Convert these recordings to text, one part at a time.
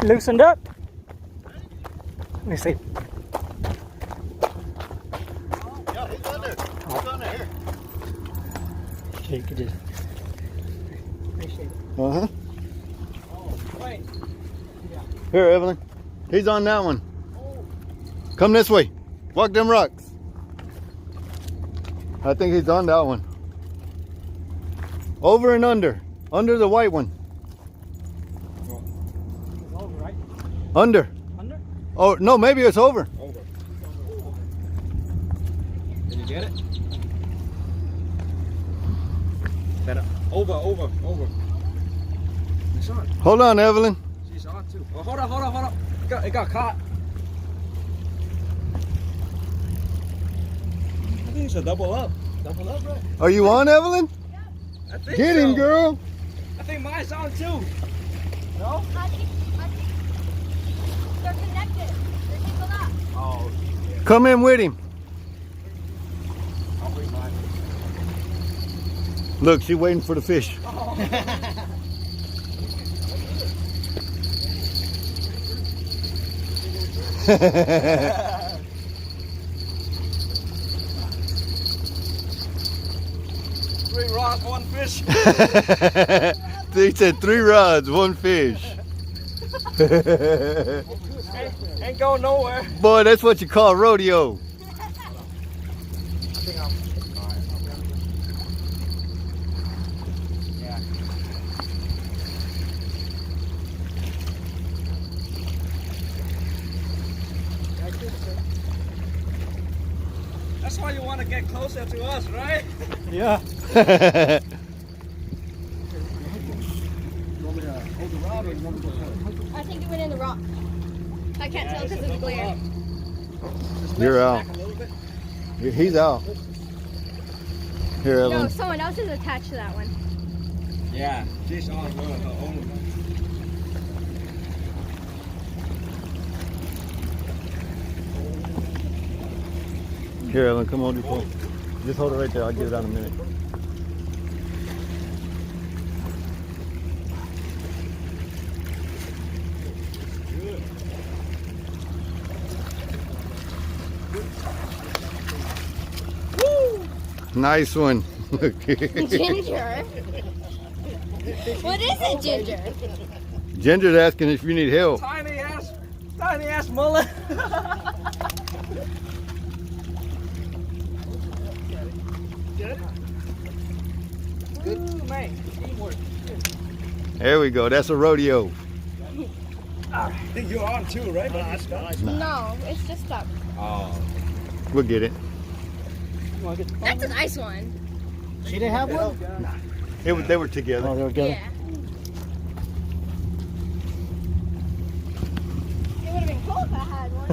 Loosened up. Let me see. Yeah, he's on there. He's on there. Here. So you could just appreciate it. Uh-huh. Oh, wait. Yeah. Here, Evelyn. He's on that one. Come this way. Walk them rocks. I think he's on that one. Over and under. Under the white one. It's over, right? Under. Under? Oh, no, maybe it's over. Over. Did you get it? Better. Over. It's on. Hold on, Evelyn. She's on too. Oh, hold on. It got caught. I think it's a double up. Double up, right? Are you on, Evelyn? I think Get him, so. girl. I think mine's on too. No? I think they're connected. They're tangled up. Oh, yeah. Come in with him. I'll bring mine. Look, she's waiting for the fish. 3 rods, 1 fish. They said 3 rods, 1 fish. Ain't going nowhere. Boy, that's what you call rodeo. Yeah. That's why you want to get closer to us, right? Yeah. You want me to hold the rod or you want me to I think it went in the rock. I can't tell because of the glare. You're out. He's out. Here, No, Evelyn. someone else is attached to that one. Yeah, she's on her own. Here, Evelyn, come on. Just hold it right there. I'll get it out in a minute. Nice one. Ginger. What is it, Ginger? Ginger's asking if you need help. Tiny ass mullet. Ooh, man. Teamwork. There we go. That's a rodeo. I think you're on too, right? No, it's just stuck. Oh. We'll get it. You want to get the That's a nice one. She didn't have one? They were together. Oh, they were together. Yeah. It would have been cool if I had one.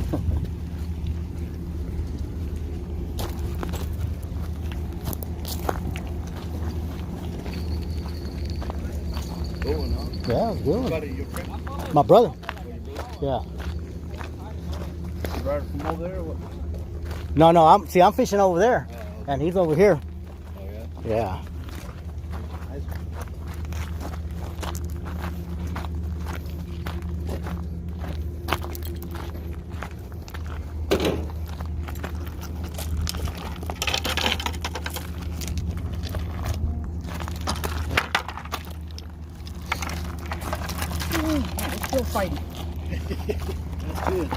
Yeah, it was good. My brother. Yeah. Right from over there or what? No, I'm fishing over there, and he's over here. Oh, yeah? Yeah. It's still fighting. That's good.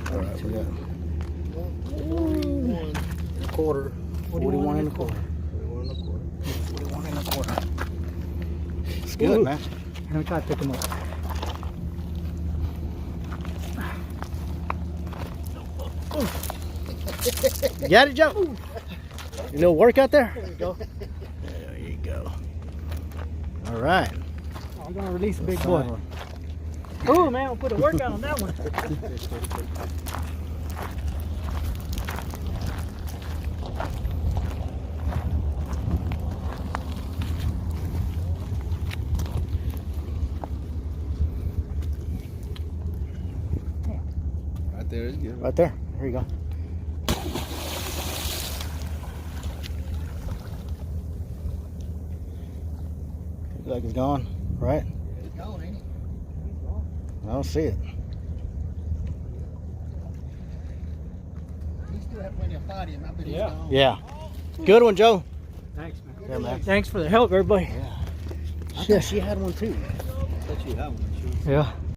All right, we got a quarter. 41 and a quarter. 41 and a quarter. It's good, man. Let me try to pick him up. You got it, Joe? Your little workout there? There you go. There you go. All right. I'm going to release a big boy. Oh, man, we'll put a workout on that one. Right there is good. Right there. Here you go. Like it's gone, right? He's gone, ain't he? I don't see it. He still have plenty of fight in him. I bet he's Yeah. gone. Yeah. Good one, Joe. Thanks, man. Yeah, man. Thanks for the help, everybody. I thought she had one too. I bet you have one. Yeah.